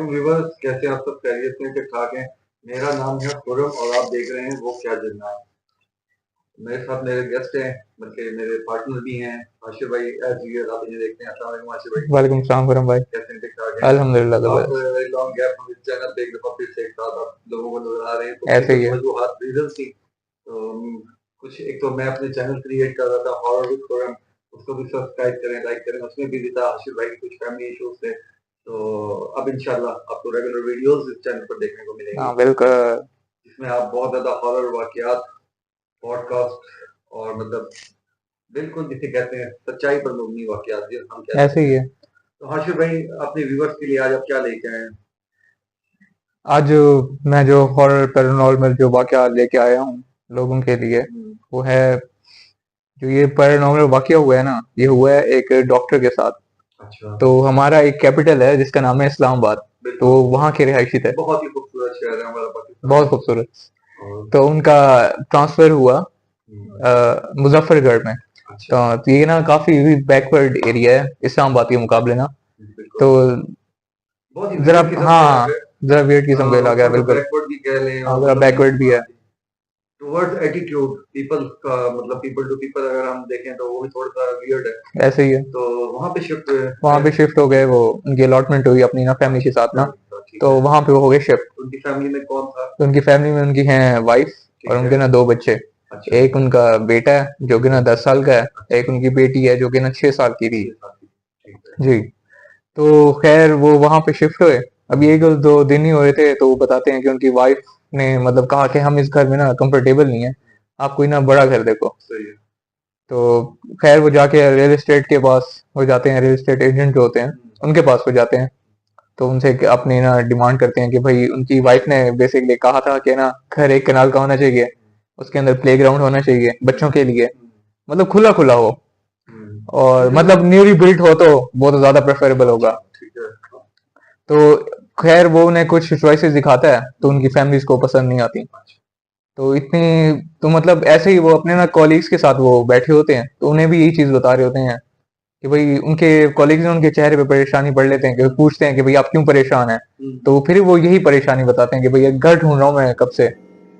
Viewers, कैसे आप सब खैरियत में ठीक ठाक हैं। मेरा नाम है खुरम और आप देख रहे हैं वो क्या जन्नत। मेरे साथ मेरे गेस्ट हैं, बल्कि मेरे पार्टनर भी हैं। आशिफ भाई एज यूजुअल आप इन्हें देखते हैं। अस्सलाम वालेकुम आशिफ भाई। वालेकुम सलाम खुरम भाई। कैसे हैं, ठीक ठाक हैं? अल्हम्दुलिल्लाह आप जबरदस्त। वेरी लॉन्ग गैप हम इस चैनल पे एक दफा फिर से एक साथ आप लोगों को नजर आ रहे हैं, तो ऐसे ही कुछ है। वजूहात रीजन थी। तो कुछ एक तो मैं अपने चैनल क्रिएट कर रहा था हॉरर विद खुरम, उसको भी सब्सक्राइब करें, लाइक करें। उसमें भी था आशिफ भाई के कुछ फैमिली इश्यूज थे। तो अब इंशाल्लाह आपको रेगुलर वीडियोस इस चैनल पर देखने को मिलेंगी, हाँ बिल्कुल। जिसमें आप बहुत ज्यादा हॉरर वाकयात, पॉडकास्ट और मतलब बिल्कुल जिसे कहते हैं सच्चाई पर मबनी वाकयात जो हम कह ऐसे सकते ही हैं। है। तो हाशिर भाई, अपने व्यूवर्स के लिए आज आप क्या लेके आए हैं? आज मैं जो हॉरर पैरानॉर्मल जो वाकया लेके आया हूँ लोगों के लिए, हम्म, वो है जो ये पैरानॉर्मल वाकया हुआ है ना, ये हुआ है एक डॉक्टर के साथ। अच्छा। तो हमारा एक कैपिटल है जिसका नाम है इस्लामाबाद। तो बिल्कुल। वहाँ के रिहायशी थे। बहुत ही खूबसूरत शहर है हमारा पाकिस्तान। बहुत खूबसूरत। और तो उनका ट्रांसफर हुआ अच्छा। मुजफ्फरगढ़ में। अच्छा। तो ये ना काफी बैकवर्ड एरिया है इस्लामाबाद के मुकाबले ना। बिल्कुल। तो बहुत ही जरा, वियर्ड किस्म का हाँ, इलाका है। जरा वियर्ड किस्म का इलाका है थोड़ा सा बिल्कुल। बैकवर्ड भी कह लें हाँ और जरा मतलब बैकवर्ड भी हाँ है। जी, टुवर्ड्स एटीट्यूड पीपल का, मतलब पीपल टू पीपल अगर हम देखें तो वो भी थोड़ा सा वियर्ड है। ऐसे ही है। तो वहाँ पे शिफ्ट हुए वहां पे फिर। शिफ्ट हो गए, वो उनकी अलॉटमेंट हुई अपनी ना फैमिली के साथ ना। ठीक तो है। वहां पे वो हो गए शिफ्ट। उनकी फैमिली में कौन था? तो उनकी फैमिली में उनकी हैं वाइफ और ठीक है। उनके ना दो बच्चे। अच्छा। एक उनका बेटा है जो कि ना 10 साल का है। अच्छा। एक उनकी बेटी है जो कि ना 6 साल की थी। 6 साल की। ठीक है। जी। तो खैर वो वहां पे शिफ्ट हुए। अब ये 2 दिन ही हुए थे, तो वो बताते हैं कि उनकी वाइफ ने मतलब कहा कि हम इस घर में ना कंफर्टेबल नहीं है, आप कोई ना बड़ा घर देखो। सही है। तो खैर वो जाके रियल एस्टेट के पास हो जाते हैं, रियल एस्टेट एजेंट जो होते हैं उनके पास हो जाते हैं। तो उनसे अपनी ना डिमांड करते हैं कि भाई उनकी वाइफ ने बेसिकली कहा था कि ना घर एक कनाल का होना चाहिए, उसके अंदर प्लेग्राउंड होना चाहिए बच्चों के लिए, मतलब खुला खुला हो। और ठीक है मतलब मतलब। न्यूली बिल्ट हो तो वो तो ज्यादा प्रेफरेबल होगा। ठीक है। तो खैर वो उन्हें कुछ चॉइसेस दिखाता है तो उनकी फैमिलीज को पसंद नहीं आती। अच्छा। तो इतनी, तो मतलब ऐसे ही वो अपने ना कॉलीग्स के साथ वो बैठे होते हैं, तो उन्हें भी यही चीज बता रहे होते हैं कि भाई उनके कॉलेज में उनके चेहरे पे परेशानी पढ़ लेते हैं कि पूछते हैं कि भाई आप क्यों परेशान हैं। तो फिर वो यही परेशानी बताते हैं कि भाई एक घर ढूंढ रहा हूँ मैं कब से।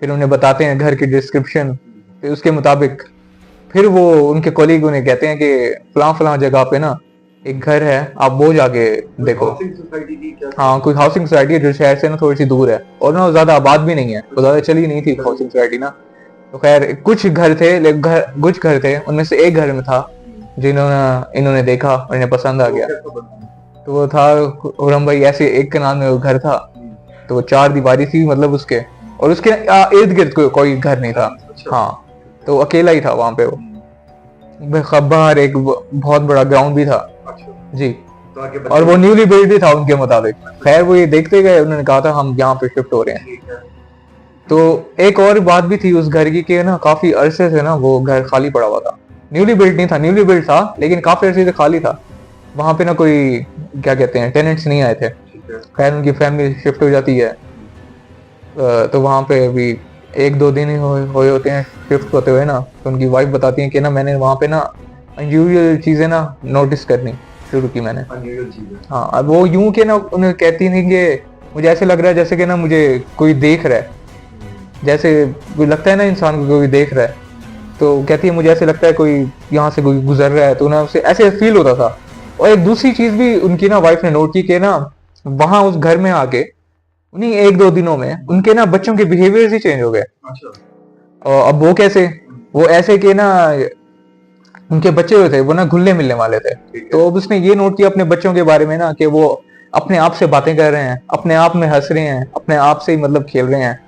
फिर उन्हें बताते हैं घर की डिस्क्रिप्शन। फिर उसके मुताबिक फिर वो उनके कॉलीग उन्हें कहते हैं कि फलां फलां जगह पे ना एक घर है, आप वो जाके कोई देखो। हाउसिंग सोसाइटी की क्या? हाँ कोई हाउसिंग सोसाइटी है जो शहर से ना थोड़ी सी दूर है और ना ज्यादा आबाद भी नहीं है, वो ज्यादा चली नहीं थी हाउसिंग सोसाइटी ना। तो खैर कुछ घर थे, लेकिन कुछ घर थे उनमें से एक घर में था जिन्होंने इन्होंने देखा और इन्हें पसंद आ वो गया। कैसा बना? तो वो था खुरम भाई, ऐसे एक के नाम में वो घर था। तो वो 4 दीवारी थी मतलब उसके, और उसके इर्द गिर्द कोई घर नहीं था। अच्छा। हाँ। तो अकेला ही था वहां पे वो। बाहर एक बहुत बड़ा ग्राउंड भी था। अच्छा। जी। तो आगे और वो बच्चे। न्यूली बिल्ड ही था उनके मुताबिक। खैर वो ये देखते गए, उन्होंने कहा था हम यहाँ पे शिफ्ट हो रहे हैं। ठीक है। तो एक और बात भी थी उस घर की कि ना काफी अरसे से ना वो घर खाली पड़ा हुआ था। न्यूली बिल्ड नहीं था, न्यूली बिल्ड था लेकिन काफी अरसे से खाली था। वहां पे ना कोई क्या कहते हैं टेनेंट्स नहीं आए थे। ठीक है। खैर उनकी फैमिली शिफ्ट हो जाती है। तो वहां पे अभी 1-2 दिन ही हुए होते हैं शिफ्ट होते हुए ना। तो उनकी वाइफ बताती है कि ना मैंने वहां पे ना अनयूजुअल चीजें ना नोटिस करनी शुरू की मैंने। अनयूजुअल चीज है। हाँ अब वो यूं के ना उन्हें कहती नहीं कि मुझे ऐसे लग रहा है जैसे कि ना मुझे कोई देख रहा है, जैसे कोई लगता है ना इंसान को कोई देख रहा है। तो कहती है मुझे ऐसे लगता है कोई यहाँ से कोई गुजर रहा है, तो ना उसे ऐसे फील होता था। और एक दूसरी चीज भी उनकी ना वाइफ ने नोट की कि ना वहां उस घर में आके उन्हीं 1-2 दिनों में उनके ना बच्चों के बिहेवियर ही चेंज हो गए। अच्छा। और अब वो कैसे, वो ऐसे कि ना उनके बच्चे जो थे वो ना घुलने मिलने वाले थे। ठीक है। तो अब उसने ये नोट किया अपने बच्चों के बारे में ना कि वो अपने आप से बातें कर रहे हैं, अपने आप में हंस रहे हैं, अपने आप से ही मतलब खेल रहे हैं।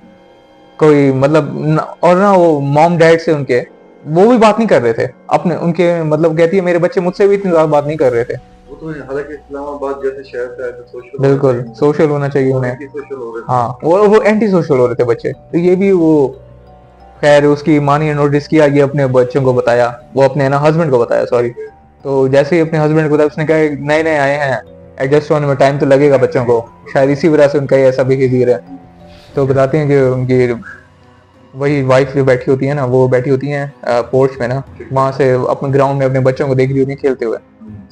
कोई मतलब और ना वो मॉम डैड से उनके वो भी बात नहीं कर रहे थे अपने उनके, मतलब कहती है मेरे बच्चे मुझसे भी इतनी ज्यादा बात नहीं कर रहे थे। वो तो हालांकि इस्लामाबाद जैसे शहर से है तो सोशल होना बिल्कुल चाहिए। सोशल होना चाहिए उन्हें। एंटी सोशल हो रहे थे। हाँ वो एंटी सोशल हो रहे थे बच्चे, तो ये भी वो। खैर उसकी माँ ने नोटिस किया, ये अपने बच्चों को बताया, वो अपने ना हस्बैंड को बताया, सॉरी। तो जैसे ही अपने हस्बैंड को बताया उसने कहा नए नए आए हैं, एडजस्ट होने में टाइम तो लगेगा बच्चों को, शायद इसी वजह से उनका ये ऐसा बिहेवियर है। तो बताते हैं कि उनकी वही वाइफ जो बैठी होती है ना, वो बैठी होती है पोर्च में ना, वहां से अपने ग्राउंड में अपने बच्चों को देख रही होती है खेलते हुए।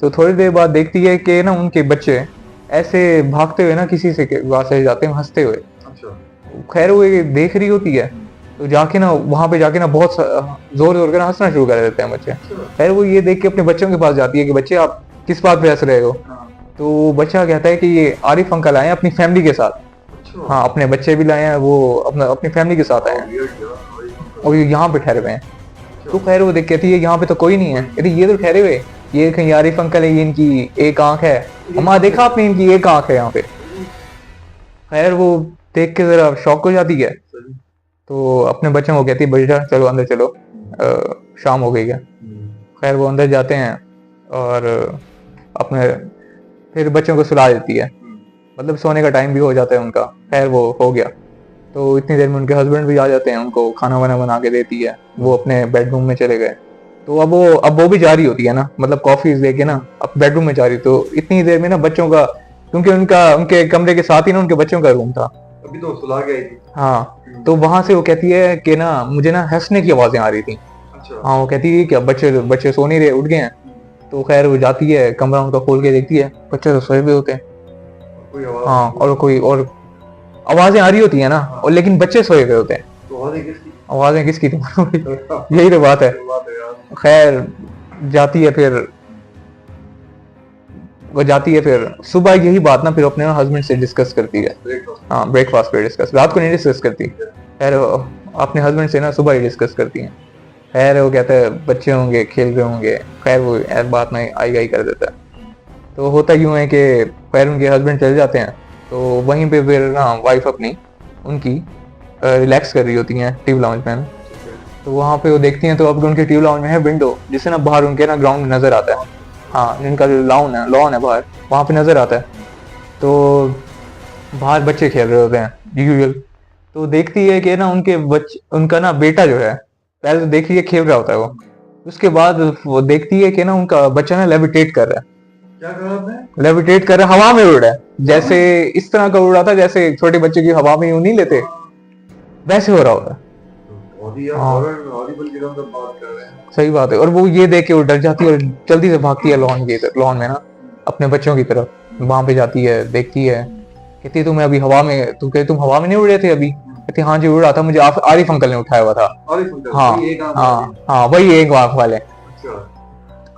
तो थोड़ी देर बाद देखती है कि ना उनके बच्चे ऐसे भागते हुए ना किसी से वहां से जाते हैं हंसते हुए। अच्छा। खैर वो ये देख रही होती है, तो जाके ना वहां पे जाके ना बहुत जोर जोर कर हंसना शुरू कर देते हैं बच्चे। अच्छा। खैर वो ये देख के अपने बच्चों के पास जाती है कि बच्चे आप किस बात पे हंस रहे हो। हाँ। तो वो बच्चा कहता है कि ये आरिफ अंकल आए हैं अपनी फैमिली के साथ। अच्छा। हाँ, अपने बच्चे भी लाए हैं, वो अपनी फैमिली के साथ आए हैं Weird यार, बड़ी उनका। और ये यहाँ पे ठहरे हुए हैं। अच्छा। तो खैर वो देख कहती है यहाँ पे तो कोई नहीं है। कहती ये तो ठहरे हुए, ये कहीं आरिफ अंकल है, ये इनकी एक आंख है। अम्मा देखा आपने, इनकी एक आंख है यहाँ पे। खैर वो देख के जरा शॉक हो जाती है, सही। तो अपने बच्चों को कहती है बेटा चलो अंदर चलो, शाम हो गई है। खैर वो अंदर जाते हैं और अपने फिर बच्चों को सुला देती है, मतलब सोने का टाइम भी हो जाता है उनका। खैर वो हो गया, तो इतनी देर में उनके हस्बैंड भी आ जाते हैं, उनको खाना वाना बना के देती है, वो अपने बेडरूम में चले गए। तो अब वो भी जा रही होती है ना, मतलब कॉफी लेके ना अब बेडरूम में जा रही। तो इतनी देर में ना बच्चों का, क्योंकि उनके कमरे के साथ ही ना उनके बच्चों का रूम था। अभी तो सुला के आई थी। हाँ, तो वहां से वो कहती है कि ना मुझे ना हंसने की आवाजें आ रही थी। अच्छा। हाँ, वो कहती है क्या बच्चे बच्चे सो नहीं रहे, उठ गए हैं। तो खैर वो जाती है, कमरा उनका खोल के देखती है, बच्चे तो सोए हुए होते हैं। कोई आवाज। हाँ, और कोई और आवाजें आ रही होती है ना, और लेकिन बच्चे सोए हुए होते हैं। तो आवाज़ें किसकी? आवाजें किसकी थी यही तो बात है। बात है यार। खैर जाती है, फिर वो जाती है, फिर सुबह यही बात ना फिर अपने हस्बैंड से डिस्कस करती है। ब्रेकफास्ट। हाँ, ब्रेकफास्ट पे डिस्कस, रात को नहीं डिस्कस करती। खैर अपने हस्बैंड से ना सुबह ही डिस्कस करती हैं। खैर वो कहता है बच्चे होंगे, खेल रहे होंगे। खैर वो बात में आई गई कर देता है। तो होता यूं है कि खैर उनके हस्बैंड चले जाते हैं, तो वहीं पे फिर ना वाइफ अपनी उनकी रिलैक्स कर रही होती हैं टीवी लाउंज में। तो वहाँ पे वो देखती हैं, तो अब उनके टीवी लाउंज में है विंडो, जिससे ना बाहर उनके ना ग्राउंड नजर आता है। हाँ, जिनका जो लॉन है बाहर, वहाँ पे नजर आता है। तो बाहर बच्चे खेल रहे होते हैं यूजुअल। तो देखती है कि ना उनका ना बेटा जो है, पहले तो देखती है खेल रहा होता है वो, उसके बाद वो देखती है कि ना उनका बच्चा ना लेविटेट कर रहा है। क्या कहा आपने? लेविटेट कर रहा है, हवा में उड़ रहा है, जैसे इस तरह का उड़ रहा था जैसे छोटे बच्चे की हवा में यूं नहीं लेते, वैसे हो रहा होता है। और यार हाँ। हॉरिबल की हम सब बात कर रहे हैं। सही बात है। और वो ये देख के वो डर जाती है और जल्दी से भागती है लॉन में ना अपने बच्चों की तरफ। वहां पे जाती है, देखती है, कहती है तुम हवा में नहीं उड़ रहे थे अभी? कहती हाँ जी उड़ रहा था, मुझे आरिफ अंकल ने उठाया हुआ था। आरिफ अंकल, हाँ वही एक आंख हाँ वाली। हाँ, वही एक आंख वाले। अच्छा।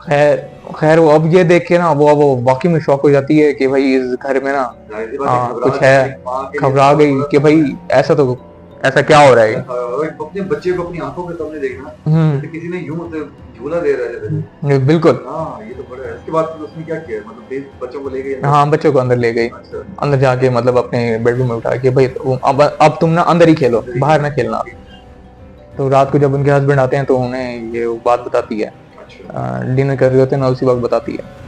खैर खैर वो अब ये देख के ना वो वाकई में शॉक हो जाती है कि भाई इस घर में ना जाहिर सी बात है, हाँ घबरा कुछ गई, है, माँ के लिए घबरा तो गई थोड़ा कि सा- भाई ऐसा क्या हो रहा है। और अपने बच्चे को अपनी आंखों के सामने देखना, जैसे किसी ने यूं मतलब झूला दे रहा है जैसे। बिल्कुल। हाँ, ये तो बड़ा है। इसके बाद फिर उसने क्या किया, मतलब तेज बच्चों को ले गई अंदर? हाँ, बच्चों को अंदर ले गई, अच्छा। अंदर जाके मतलब अपने बेडरूम में उठा के भाई अब तुम ना अंदर ही खेलो, बाहर ना खेलना। तो रात को जब उनके हस्बैंड आते हैं तो उन्हें ये बात बताती है, अच्छा। डिनर कर रहे होते हैं ना उसी वक्त बताती है।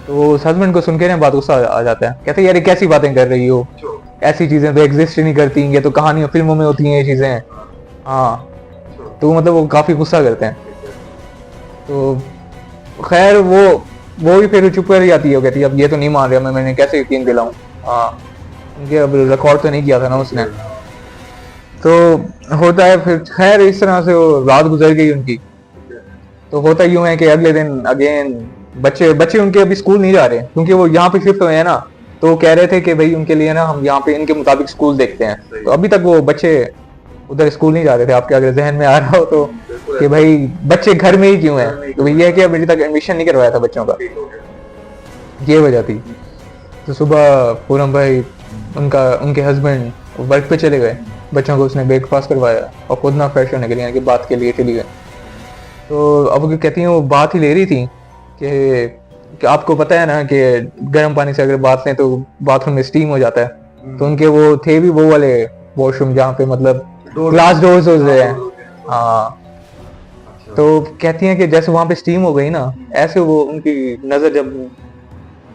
तो उस हस्बैंड को सुन के ना बात गुस्सा आ जाता है, कहते हैं यार ये कैसी बातें कर रही हो, अच्छा। ऐसी चीजें तो एग्जिस्ट ही नहीं करती, ये तो कहानियों फिल्मों में होती हैं ये चीजें। हाँ, अच्छा। तो मतलब वो काफी गुस्सा करते हैं। ठीक है। तो खैर वो भी फिर चुप कर जाती है, वो कहती है अब ये तो नहीं मान रहा, मैंने कैसे यकीन दिलाऊं। हाँ, उनके अब रिकॉर्ड तो नहीं किया था ना उसने। तो होता है फिर, खैर इस तरह से वो रात गुजर गई उनकी। ठीक है। तो होता यूं है कि अगले दिन अगेन बच्चे उनके अभी स्कूल नहीं जा रहे, क्योंकि वो यहाँ पे शिफ्ट हुए हैं ना। तो वो कह रहे थे कि भाई उनके लिए ना हम यहाँ पे इनके मुताबिक स्कूल देखते हैं। तो अभी तक वो बच्चे उधर स्कूल नहीं जा रहे थे। आपके अगर जहन में आ रहा हो तो बिल्कुल कि भाई बच्चे घर में ही क्यों हैं, तो भैया कि अभी तक एडमिशन नहीं करवाया था बच्चों का, ठीक हो गया। ये वजह थी। तो सुबह पूरम भाई उनके हस्बैंड वर्क पे चले गए, बच्चों को उसने ब्रेकफास्ट करवाया और खुद ना फ्रेश होने के लिए यानी कि बात के लिए चली गई। तो अब वो कहती हैं वो बात ही ले रही थी कि आपको पता है ना कि गर्म पानी से अगर बात लें तो बाथरूम में स्टीम हो जाता है। तो उनके वो थे भी वो वाले वॉशरूम जहाँ पे मतलब ग्लास डोर्स होते हैं। हाँ, अच्छा। तो कहती हैं कि जैसे वहां पे स्टीम हो गई ना, ऐसे वो उनकी नजर जब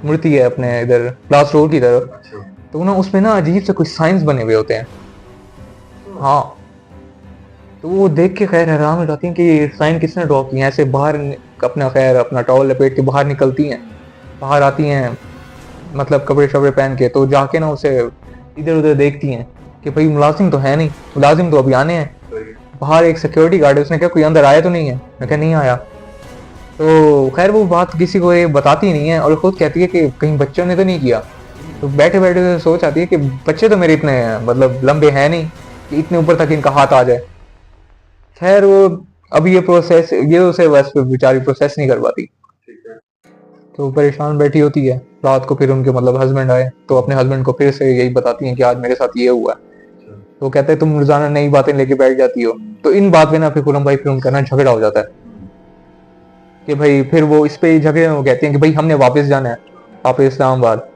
मुड़ती है अपने इधर ग्लास डोर की तरफ, अच्छा। तो ना उसमें ना अजीब से कुछ साइंस बने हुए होते हैं। हाँ, तो वो देख के खैर हैरान हो जाती हैं कि ये साइन किसने ड्रॉ किए हैं। ऐसे बाहर अपना टॉवल लपेट के बाहर निकलती हैं, बाहर आती हैं मतलब कपड़े शपड़े पहन के। तो जाके ना उसे इधर उधर देखती हैं कि भाई मुलाजिम तो है नहीं, मुलाजिम तो अभी आने हैं। सही। बाहर एक सिक्योरिटी गार्ड है, उसने कहा कोई अंदर आया तो नहीं है? मैं कहा नहीं आया। तो खैर वो बात किसी को ये बताती नहीं है और खुद कहती है कि कहीं बच्चों ने तो नहीं किया। तो बैठे बैठे से सोच आती है कि बच्चे तो मेरे इतने मतलब लंबे हैं नहीं कि इतने ऊपर तक इनका हाथ आ जाए। खैर वो अभी ये प्रोसेस ये उसे बस बेचारी प्रोसेस नहीं कर पाती, ठीक है। तो वो परेशान बैठी होती है। रात को फिर उनके मतलब हस्बैंड आए तो अपने हस्बैंड को फिर से यही बताती हैं कि आज मेरे साथ ये हुआ है। अच्छा। तो वो कहते हैं तुम रोजाना नई बातें लेके बैठ जाती हो। तो इन बात पे ना फिर खुरम भाई फिर उनका ना झगड़ा हो जाता है कि भाई फिर वो इस पे ही झगड़े में वो कहते हैं कि भाई हमने वापस जाना है वापस इस्लामाबाद,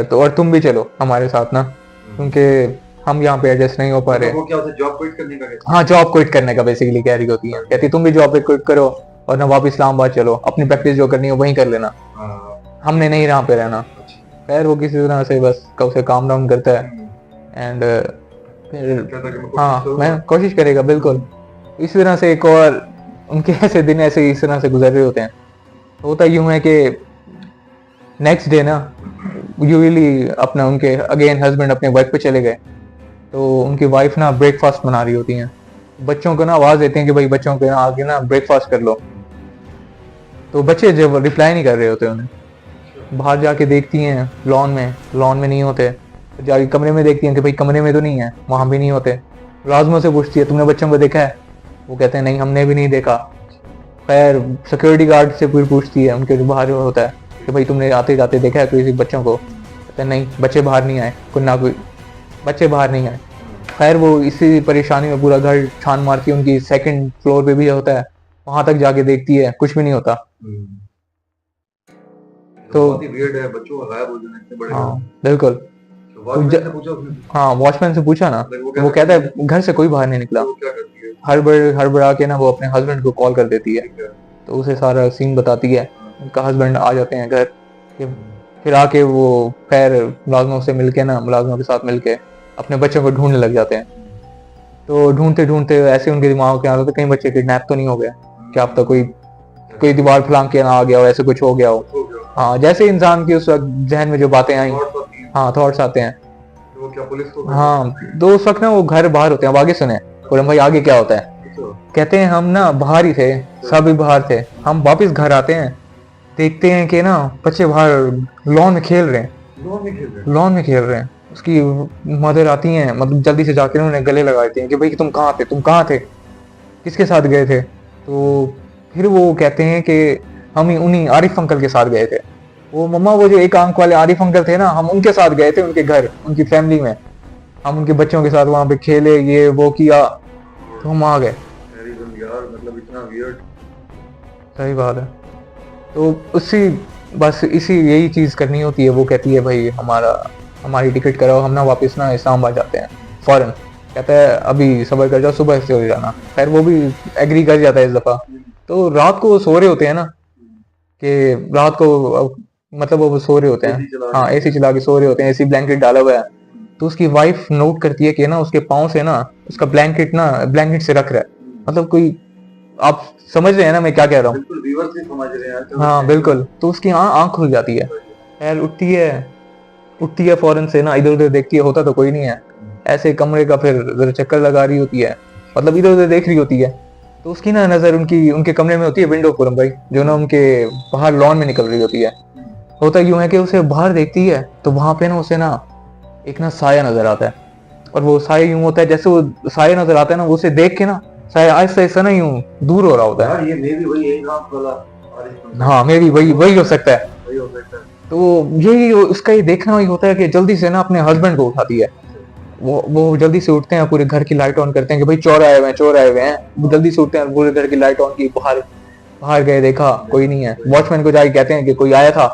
तो और तुम भी चलो हमारे साथ ना, क्योंकि हम यहाँ पे एडजस्ट नहीं हो पा रहे। मतलब वो क्या होता है, जॉब क्विट करने का कहते हाँ जॉब क्विट करने का बेसिकली कह रही होती है, कहती तुम भी जॉब क्विट करो और ना वापस इस्लामाबाद चलो, अपनी प्रैक्टिस जो करनी है वहीं कर लेना, हैं? हाँ। हमने नहीं यहाँ पे रहना। अच्छा। खैर वो किसी तरह से बस उसे काम डाउन करता है एंड फिर कहता है कि मैं कोशिश हाँ करूंगा। मैं कोशिश करेगा बिल्कुल। इस तरह से एक और उनके ऐसे दिन ऐसे इस तरह से गुजर रहे होते हैं। होता यूं है कि नेक्स्ट डे ना यूजली अपना उनके अगेन हस्बैंड अपने वर्क पे चले गए, तो उनकी वाइफ ना ब्रेकफास्ट बना रही होती हैं। बच्चों को ना आवाज देते हैं कि भाई बच्चों के ना आगे ना ब्रेकफास्ट कर लो, तो बच्चे जब रिप्लाई नहीं कर रहे होते उन्हें, बाहर जाके देखती हैं लॉन में नहीं होते, तो जाके कमरे में देखती हैं कि भाई कमरे में तो नहीं है, वहां भी नहीं होते। लाजमों से पूछती है तुमने बच्चों को देखा है, वो कहते हैं नहीं हमने भी नहीं देखा। खैर सिक्योरिटी गार्ड से फिर पूछती है उनके जो बाहर होता है कि भाई तुमने आते जाते देखा है किसी बच्चों को, कहते हैं नहीं बच्चे बाहर नहीं आए, कोई बच्चे बाहर नहीं आए। खैर वो इसी परेशानी में पूरा घर छान मारती है, उनकी सेकंड फ्लोर पे भी होता है, वहां तक जाके देखती है कुछ भी नहीं होता। तो बहुत ही वियर्ड है, बच्चों का गायब हो जाना इतने बड़े हाँ बिल्कुल। तो वॉचमैन से पूछा उसने? हाँ वॉचमैन से पूछा ना, वो वो कहता है घर से कोई बाहर नहीं निकला। वो क्या करती है? हड़बड़ा के ना वो अपने हस्बैंड को कॉल कर देती है, ठीक है। तो उसे सारा सीन बताती है। उनका हस्बैंड आ जाते हैं घर, फिर आके वो खैर मुलाजमों से मिलके ना मुलाजमों के साथ मिलके अपने बच्चों को ढूंढने लग जाते हैं। तो ढूंढते ढूंढते ऐसे उनके दिमाग के आता कहीं बच्चे किडनैप तो नहीं हो गए, क्या अब तक कोई दीवार फलांग के ना आ गया हो, ऐसे कुछ हो गया हो। हो गया। हाँ जैसे इंसान की उस वक्त जहन में जो बातें आई, थॉट्स आती हैं। हाँ थॉट्स आते हैं। तो वो क्या पुलिस को? हाँ तो उस वक्त ना वो घर बाहर होते हैं। अब आगे सुने पूरम भाई आगे क्या होता है। अच्छा। कहते हैं हम ना बाहर ही थे, सभी बाहर थे, हम वापस घर आते हैं, देखते हैं कि ना बच्चे बाहर लॉन में खेल रहे हैं, लॉन में खेल रहे हैं? लॉन में खेल रहे हैं। उसकी मदर आती हैं, मतलब जल्दी से जाके उन्हें गले लगा देती हैं कि भाई तुम कहाँ थे, किसके साथ गए थे। तो फिर वो कहते हैं कि हम उन्हीं आरिफ अंकल के साथ गए थे। वो मम्मा वो जो एक आंख वाले आरिफ अंकल थे ना, हम उनके साथ गए थे उनके घर, उनकी फैमिली में, हम उनके बच्चों के साथ वहां पे खेले, ये वो किया, तो हम आ गए। Terrorism यार, मतलब इतना वियर्ड। सही बात है। तो उसी बस इसी यही चीज करनी होती है। वो कहती है भाई हमारी टिकट कराओ, हम ना वापस ना इस्लामाबाद जाते हैं फौरन। कहता है अभी सब्र कर जाओ, सुबह से हो जाना। खैर वो भी एग्री कर जाता है इस दफा। तो रात को वो सो रहे होते हैं ना, कि रात को मतलब वो सो रहे होते हैं, हाँ एसी चला के सो रहे होते हैं, एसी ब्लैंकेट डाला हुआ है। तो उसकी वाइफ नोट करती है कि ना उसके पाँव से ना उसका ब्लैंकेट से रख रहा है, मतलब कोई, आप समझ रहे हैं ना मैं क्या कह रहा हूँ। बिल्कुल व्यूअर्स भी समझ रहे हैं। चलो हाँ बिल्कुल। तो उसकी आंख खुल जाती है। खैर उठती है फौरन से ना, इधर उधर देखती है, होता तो कोई नहीं है। ऐसे कमरे का फिर जरा चक्कर लगा रही होती है, मतलब इधर उधर देख रही होती है। तो उसकी ना नजर उनके कमरे में होती है विंडो पूरम भाई, जो ना उनके बाहर लॉन में निकल रही होती है। होता यूं है कि उसे बाहर देखती है तो वहां पे ना उसे ना एक ना साया नजर आता है, और वो साया यूं होता है जैसे वो साया नजर आता है ना, वो उसे देख के ना साया आहिस्ता आहिस्ता ना यूं दूर हो रहा होता है। यार ये मे भी वही यही नाम वाला आरिफ अंकल। हाँ मे भी वही हो सकता है। वही हो सकता है। तो यही उसका ये देखना ही होता है कि जल्दी से ना अपने हस्बैंड को उठाती है। वो जल्दी से उठते हैं, पूरे घर की लाइट ऑन करते हैं कि भाई चोर आए हुए हैं। वो जल्दी से उठते हैं, पूरे घर की लाइट ऑन की, बाहर गए, देखा कोई नहीं है। वॉचमैन को जाके कहते हैं कि कोई आया था,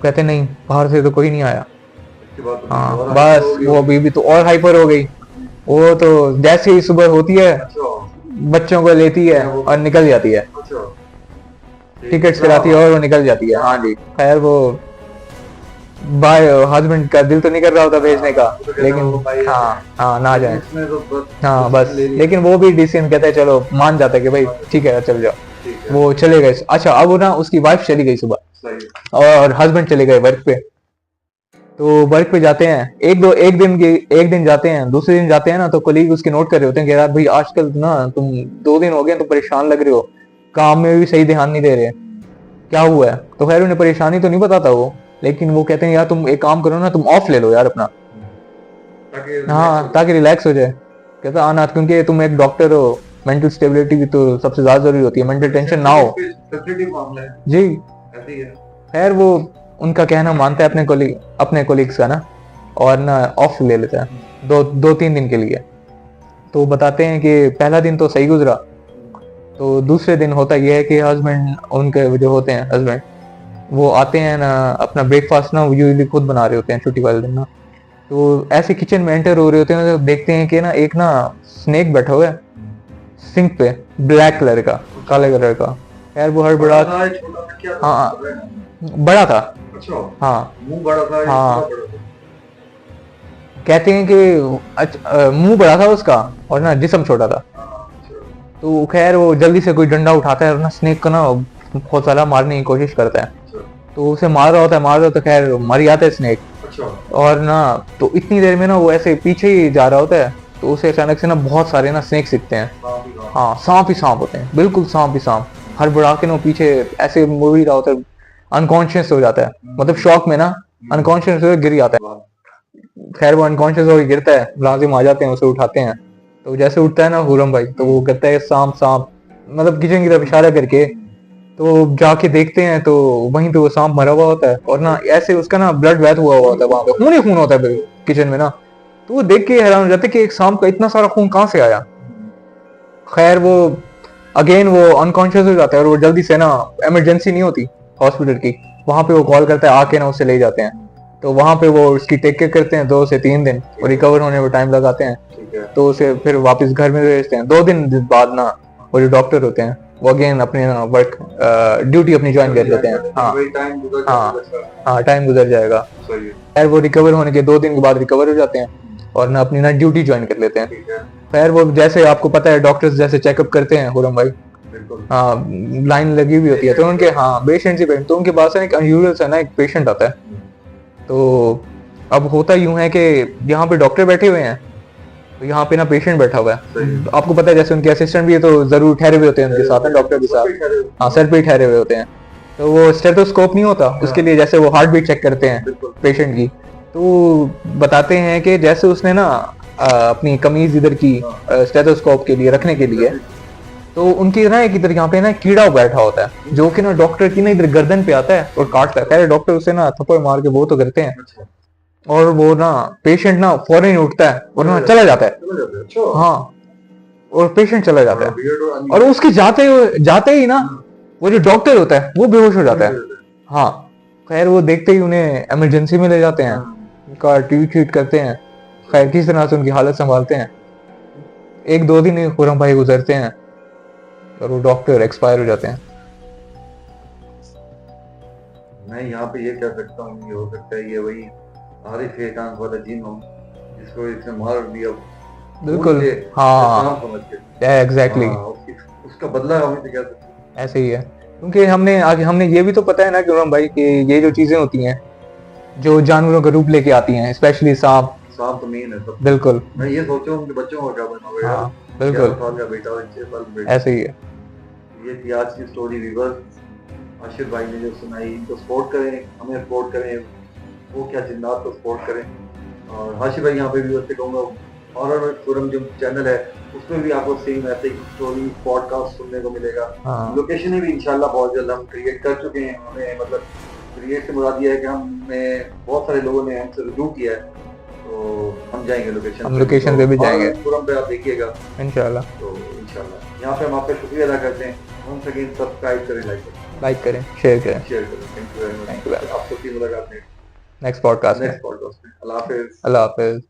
कहते नहीं बाहर से तो कोई नहीं आया। इसके बाद तो हाँ और बस हाइपर हो गई। वो अभी तो और हाइपर हो गई। वो तो जैसे ही सुबह होती है अच्छा। बच्चों को लेती है और निकल जाती है, अच्छा। टिकट्स कराती है और वो निकल जाती है। हाँ जी। खैर वो भाई हस्बैंड का दिल तो नहीं कर रहा होता भेजने का, लेकिन हाँ ना जाए, इसमें तो बस हाँ बस, लेकिन वो भी डिसीजन कहता है चलो, मान जाता है कि भाई ठीक है चल जाओ। ठीक है। वो चले गए। अच्छा अब वो ना उसकी वाइफ चली गई सुबह सही। और हस्बैंड चले गए वर्क पे। तो वर्क पे जाते हैं, एक दिन जाते हैं, दूसरे दिन जाते हैं ना, तो कोलीग उसके नोट कर रहे होते हैं कि यार भाई आजकल ना तुम 2 दिन हो गए तो परेशान लग रहे हो, काम में भी सही ध्यान नहीं दे रहे, क्या हुआ है। तो खैर उन्हें परेशानी तो नहीं बताता वो, लेकिन वो कहते हैं यार तुम एक काम करो ना, तुम ऑफ ले लो यार अपना, ताकि हाँ ताकि रिलैक्स हो जाए। कहता आना, क्योंकि तुम एक डॉक्टर हो, मेंटल स्टेबिलिटी भी तो सबसे ज्यादा जरूरी होती है, मेंटल टेंशन ना हो। सेंसिटिव मामला है, जी ऐसे ही है। खैर वो उनका कहना मानता है अपने कोलीग्स का ना, और ना ऑफ ले लेता है 2-3 दिन के लिए। तो बताते हैं कि पहला दिन तो सही गुजरा, तो दूसरे दिन होता यह है कि हस्बैंड, उनके जो होते हैं हस्बैंड, वो आते हैं ना, अपना ब्रेकफास्ट ना यूजली खुद बना रहे होते हैं छुट्टी वाले दिन ना। तो ऐसे किचन में एंटर हो रहे होते हैं तो देखते हैं कि ना एक ना स्नेक बैठा हुआ है सिंक पे, ब्लैक कलर का, काले कलर का। खैर वो हड़बड़ा, बड़ा था, छोटा था, क्या था? हाँ पता है ना? बड़ा था, अच्छा, हाँ मुंह बड़ा था या हाँ। थोड़ा बड़ा था? कहते हैं कि मुंह बड़ा था उसका और ना जिस्म छोटा था। अच्छा, तो खैर वो जल्दी से कोई डंडा उठाता है और ना स्नेक को ना बहुत सारा मारने की कोशिश करता है। अच्छा, तो उसे मार रहा होता है, खैर मर जाता है स्नेक। अच्छा, और ना तो इतनी देर में ना वो ऐसे पीछे ही जा रहा होता है, तो उसे अचानक से ना बहुत सारे ना स्नेक दिखते हैं। सांप ही सांप। हाँ सांप ही सांप होते हैं, बिल्कुल सांप ही सांप। हड़बड़ा के ना वो पीछे ऐसे मुड़ ही रहा होता है, अनकॉन्शियस हो जाता है, मतलब शॉक में ना अनकॉन्शियस हो गिर जाता है। खैर वो अनकॉन्शियस होकर गिरता है, मुलाजिम आ जाते हैं, उसे उठाते हैं। तो जैसे उठता है ना हुरम भाई, तो वो कहता है सांप सांप, मतलब किचन की तरफ इशारा करके। तो जाके देखते हैं तो वहीं पे वो सांप मरा हुआ होता है, और ना ऐसे उसका ना ब्लड वैथ हुआ होता है, वहां पे खून ही खून होता है किचन में ना। तो वो देख के हैरान हो जाते हैं कि एक सांप का इतना सारा खून कहाँ से आया। खैर वो अगेन वो अनकॉन्शियस हो जाता है, और वो जल्दी से ना, इमरजेंसी नहीं होती हॉस्पिटल की, वहां पे वो कॉल करता है, आके ना उसे ले जाते हैं। तो वहां पे वो उसकी टेक केयर करते हैं 2 से 3 दिन, और रिकवर होने में टाइम लगाते हैं। ठीक है। तो उसे फिर वापस घर में भेजते हैं। 2 दिन बाद ना वो जो डॉक्टर होते हैं वो अगेन अपने वर्क ड्यूटी अपनी ज्वाइन कर लेते हैं। हाँ वही टाइम गुजर हाँ जाता हाँ टाइम गुजर जाएगा। सही है। खैर वो रिकवर होने के 2 दिन के बाद रिकवर हो जाते हैं, और ना अपनी ना ड्यूटी ज्वाइन कर लेते हैं। ठीक है, खैर वो जैसे आपको पता है डॉक्टर्स जैसे चेकअप करते हैं हुरम भाई, बिल्कुल। हाँ लाइन लगी हुई होती है, तो उनके हाँ पेशेंट से पेशेंट, तो उनके पास है एक अनयूजुअल सा ना एक पेशेंट आता है। तो अब होता यूं है कि यहाँ पे डॉक्टर बैठे हुए हैं, तो यहाँ पे ना पेशेंट बैठा हुआ सही है। है। आपको पता है जैसे उनके असिस्टेंट भी है तो जरूर ठहरे हुए होते हैं उनके साथ, डॉक्टर के साथ, हाँ सर पे ही ठहरे हुए होते हैं। तो वो स्टेथोस्कोप नहीं होता उसके लिए, जैसे वो हार्ट बीट चेक करते हैं बिल्कुल। पेशेंट की। तो बताते हैं कि जैसे उसने ना अपनी कमीज इधर की स्टेथोस्कोप के लिए रखने के लिए, तो उनकी ना एक इधर यहाँ पे ना कीड़ा बैठा होता है, जो कि ना डॉक्टर की ना इधर गर्दन पे आता है और काटता है। खैर डॉक्टर उसे ना थप्पड़ मार के वो तो करते हैं, अच्छा, और वो ना पेशेंट ना फौरन ही उठता है और ना चला जाता है। चला जाता है। अच्छा, हाँ और पेशेंट चला जाता है, weird और और उसके जाते ही ना वो जो डॉक्टर होता है वो बेहोश हो जाता है। unusual। हाँ खैर वो देखते ही उन्हें इमरजेंसी में ले जाते हैं, उनका ट्रीट करते हैं। खैर किस तरह से उनकी हालत संभालते हैं। 1-2 दिन ही खुरम भाई गुजरते हैं और वो डॉक्टर एक्सपायर हो जाते हैं। मैं यहाँ पे ये कह सकता हूँ, ये हो सकता है ये वही आरिफ एकांत वाला जिन हो जिसको इसने मार दिया बिल्कुल भूल के, हाँ काम समझ के। एग्जैक्टली उसका बदला हमें तो क्या सकते हैं। ऐसे ही है। क्योंकि हमने ये भी तो पता है ना कि भाई कि ये जो चीजें होती हैं जो जानवरों का रूप लेके आती हैं, स्पेशली सांप। सांप तो मेन है सब। बिल्कुल मैं ये सोचूं कि बच्चों को क्या बनोगे यार, हाँ बिल्कुल 11 साल का बेटा और 6 साल का बेटा। ऐसे ही है। ये थी आज की स्टोरी व्यूअर्स। आशिर भाई ने जो सुनाई, इनको सपोर्ट करें, हमें सपोर्ट करें, वो क्या जिन्नात को सपोर्ट करें। और हाशिर भाई यहाँ पे भी उससे कहूँगा, हॉरर फोरम जो चैनल है उसमें भी आपको सेम ऐसे ही स्टोरी पॉडकास्ट सुनने को मिलेगा। हाँ लोकेशन भी इंशाल्लाह बहुत जल्द हम क्रिएट कर चुके हैं। हमें मतलब क्रिएट से मुराद ये है कि हमें बहुत सारे लोगों ने हमसे रिव्यू किया है, तो हम जाएंगे लोकेशन, हम लोकेशन पे भी जाएंगे फोरम पे, आप देखिएगा इंशाल्लाह। तो इंशाल्लाह। यहाँ पे हम आपका शुक्रिया अदा करते हैं। once again सब्सक्राइब करें, लाइक करें, शेयर करें। शेयर करें। Thank you very Thank you very much. आपको की मुलाकात है नेक्स्ट पॉडकास्ट में। नेक्स्ट पॉडकास्ट में। अल्लाह हाफिज। अल्लाह हाफिज।